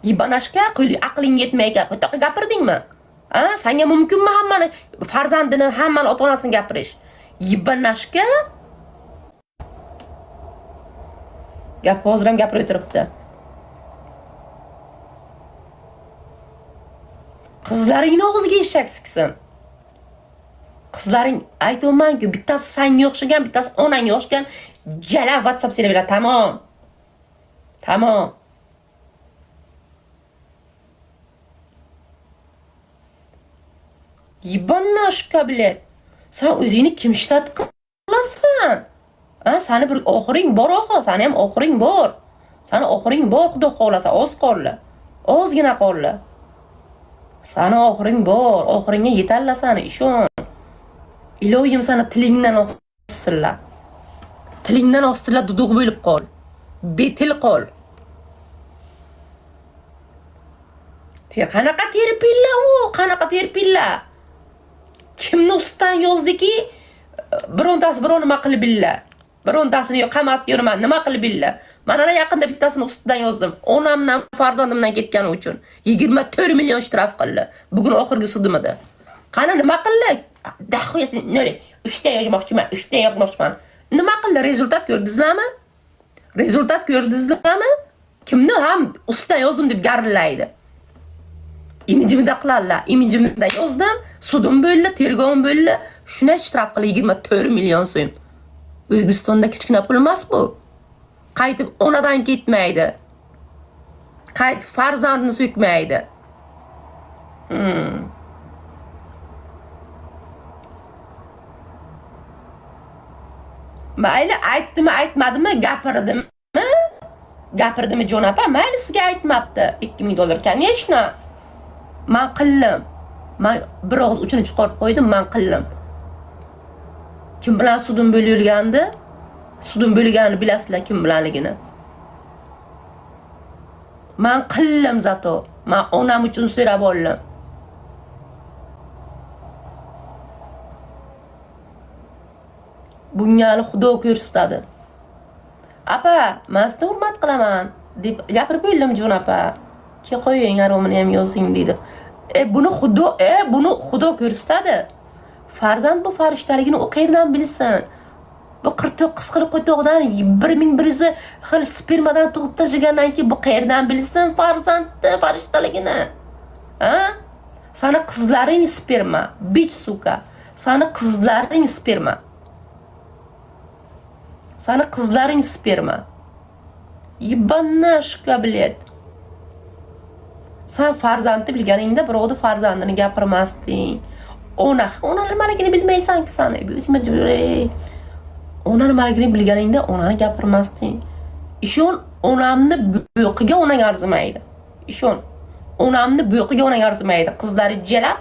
Yibanashga aqling yetmay qo'toq gapirdingmi? Ha, senga mumkinmi hammani farzandini, hammani ota-onasini gapirish? Yibanashga gap hozir ham gapirib o'tiribdi. Qizlaringni og'ziga eshak siksin. Qizlaring aytayman-ku, bittasi senga o'xshagan, bittasi onangga o'xshagan jala WhatsApp silab beradi. Tamom. Tamom. Yibanashka bilet. Sen o'zingni kim shtat qilasan? Ha, seni bir oxiring bor oxir, seni ham oxiring bor. Seni oxiring bor, xudo xolasa, oz qoldi. Ozgina qoldi. Seni oxiring bor, oxiringga yetalasan, ishon. Ilohim seni tilingdan ossinlar. Tilingdan ossinlar, duduq bo'lib qol. Betil qol. Qanaqa terpilla u, qanaqa terpilla. Kimni ustidan yozdiki, birontasi birov nima qilib billa. Birontasini qamat yurman, nima qilib billa. Mana yaqinda bittasini ustidan yozdim. Onamdan, farzandimdan ketgani uchun 24 million shtraf qildi. Bugun oxirgi sudimida. Qani nima qildi? Dahoyasi nima? 3 ta yozmoqchiman, 3 ta yozmoqchiman. Nima qildi? Rezultat ko'rdingizlarmi? Rezultat ko'rdingizlarmi? Kimni ham ustidan yozdim deb garillaydi. Imijimda qiladilar. Imijimda yozdim, sudim bo'ldi, tergovim bo'ldi. Shuna shtraf qildi 24 million so'm. O'zbekistonda kichkina pul emas bu. Qaytib onadan ketmaydi. Qaytib farzandini so'kmaydi. Mayli aytdimi, aytmadimi, gapirdimi? Gapirdimi jon opa? Mayli sizga aytmabdi. 2000 dollar конечно. Men qildim. Men bir og'iz uchini chiqarib qo'ydim, men qildim. Kim bilan sudim bo'lgandi? Sudim bo'lganini bilasizlar kim bilanligini. Men qildim zato. Men onam uchun so'rab oldim. Bunga Xudo ko'rsatadi. Apa, men sizni hurmat qilaman deb gapirib bo'ldim jon opa. Ke qo'ying, aromini ham yozing dedi. Buni Xudo ko'rsatadi. Farzand bu farishtaligini u qayerdan bilsin? Bu 49 xil qo'toqdan 1100 xil spermadan tug'ib tashlagandan keyin bu qayerdan bilsin farzandni farishtaligini? Ha? Sana qizlaring sperma, bitch suka. Sana qizlaring sperma. Sana qizlaring sperma. Yibanashka bilet. Sen farzandni bilganingda birovni farzandini gapirmasding. Ona nimaligini bilmaysan-ku sen. Ona nimaligini bilganingda onani gapirmasding. Ishon, onamni bo'qiga onang arzimaydi. Ishon, onamni bo'qiga onang arzimaydi. Qizlari jelab,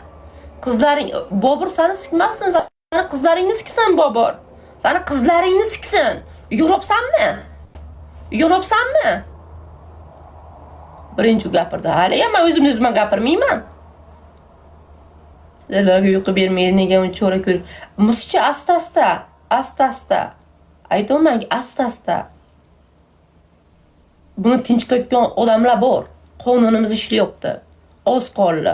qizlaring Bobur seni sikmassin, seni qizlaringni siksin Bobur. Seni qizlaringni siksin. Yo'nopsanmi? Yo'nopsanmi? Birinchi gapirdi. Hali men o'zimni gapirmayman. Sizlarga uyqu bermaydi, nega uni cho'ra ko'rib. Musicha asta-asta. Aytayman, asta-asta. Buni tinch to'kkan odamlar bor. Qonunimiz ishlayapti. Oz qoldi.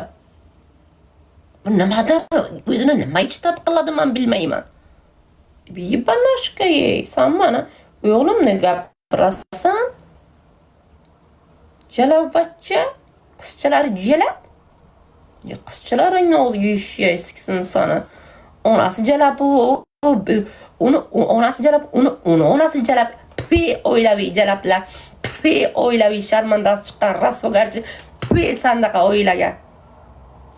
Bu nimada o'zini nima ishtat qiladi men bilmayman. Yibanashka, sen mana o'g'limni gapirasan. Jalavachcha, qizchalar jalab. Qizchalaring og'ziga yishya siksin sana. Onasi jalab uni onasi jalab uni onasi jalab oilaviy jalablar. Oilaviy sharmandasi chiqqan rasvogarchi sandaqa oilaga.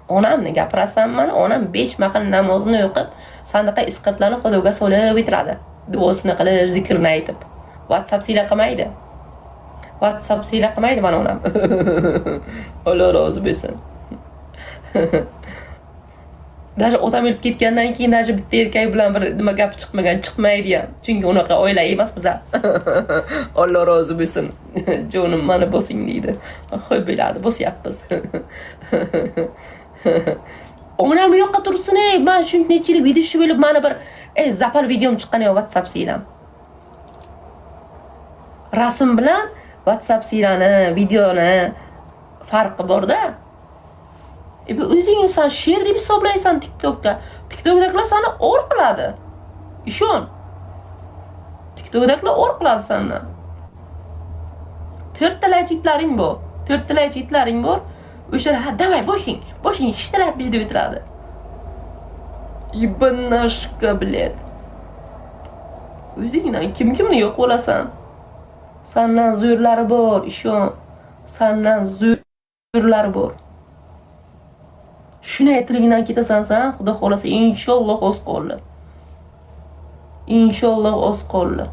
Onamni gapirasan mana, onam 5 mahal namozini o'qib, sandaqa isqatlarni Xudoga solib o'tiradi. Duosini qilib, zikrni aytib. WhatsApp sila qilmaydi. WhatsApp sila qilmaydi mana onam. Alloh rozi bo'lsin. Даже otam o'lib ketgandan keyin даже bitta erkak bilan bir nima gap chiqmaydi ham. Chunki unaqa oila emas bizlar. Alloh rozi bo'lsin. Jonim mani bosing deydi. Xo'p bo'ladi, bosyapmiz. Onam bu yoqqa tursin, men shuncha nechilik video bo'lib mana bir zapal videom chiqqan edi WhatsApp silam. Rasm bilan WhatsApp silani, videoni farqi bor-da. Bu o'zing inson sher deb hisoblaysan TikTokda. TikTokdagilar seni or qiladi. Ishon. TikTokdagilar or qiladi sendan. 4 ta yigitlaring bor. 4 ta yigitlaring bor. O'shalar ha davay boshing ishtalab biz deb o'tiradi. Ебанашка, блядь. O'zingdan kimni yo'q bo'lasan. Sendan zo'rlari bor, ishon. Sendan zo'rlari bor. Shuni aytligidan ketasan sen, xudo xolasa inshaalloh o'z qo'lli. Inshaalloh o'z qo'lli.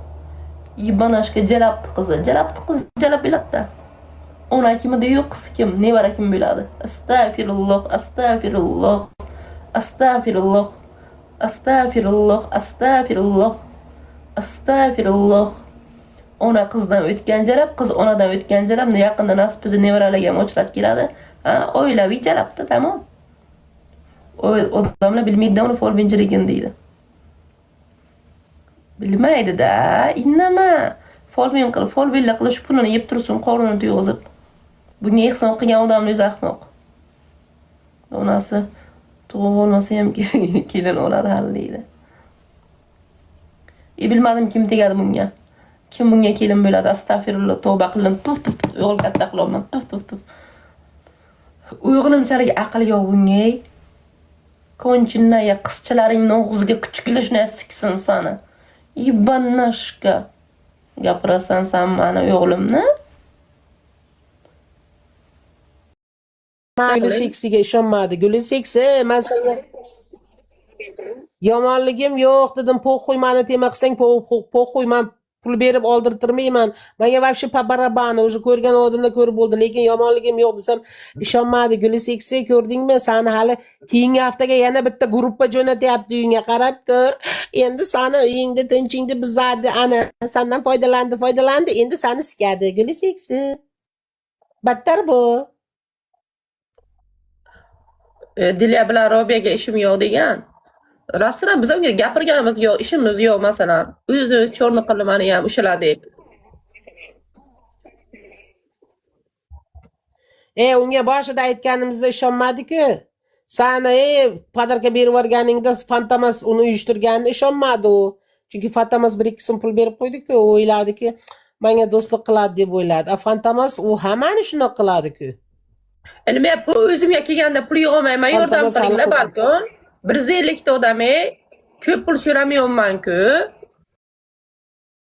Ебанашка jalabti qizi, jalab biladda. Ona kimida yo'q, qiz kim, nevara kim biladi. Astagfirulloh, astagfirulloh. Astagfirulloh. Astagfirulloh, astagfirulloh. Astagfirulloh. Ona qizdan o'tgan jalab, qiz onadan o'tgan jalab, yaqinda nasib bizni nevaralarga ham ochrat keladi. Ha, oilaviy jalabda, tamom. Odamlar bilmaydi uni folbinchiligini deydi. Bilmaydi-da, indama. Folbinlik qilib shu pulini yeb tursin, qorinini to'yg'izib. Bunga ehson qilgan odamning o'zi ahmoq. Onasi tug'ib olmasa ham kelin oladi hali deydi. Bilmadim kim tegadi bunga. Kim bunga kelin bo'ladi? Astagfirullah, tavba qildim. Tuf, o'g'il katta qilolman. Tuf. O'g'limchalik aql yo'q bunga. Konchinnaya qizchalaringning og'ziga kuchukilishni siksin sana. Ибанашка. Gapirasan sen mana o'g'limni? Guli seksiga ishonmadi. Guli seksi, men senga yomonligim yo'q dedim. Po'xuy meni tema qilsang, po'xuy men pul berib oldirtirmayman. Menga vobshe po barabanu, o'sha ko'rgan odamlar ko'rib bo'ldi, lekin yomonligim yo'q desam ishonmadi. Guli seksi, ko'rdingmi? Seni hali keyingi haftaga yana bitta gruppa jo'natyapti uyingga, qarab tur. Endi seni uyingda tinchingni buzadi. Ana, sendan foydalandi. Endi seni sikadi. Guli seksi. Battar bu. Dilya bilan Robiyaga ishim yo'q degan. Rostdan biz unga gapirganimiz yo'q, ishimiz yo'q masalan. O'zi cho'rni qildi meni ham o'shalar deb. Unga boshida aytganimizda ishonmadi-ku. Sana podarka berib yuborganingda Fantomas uni uyushtirganini ishonmadi u. Chunki Fantomas 1-2 so'm pul berib qo'ydi-ku, o'yladiki, menga do'stlik qiladi deb o'yladi. Fantomas u hammani shunday qiladi-ku. Endi men o'zimga kelganda pul yig'olmayman, yordam qilinglar balkim. 150 ta odam, ko'p pul so'ramayapman-ku.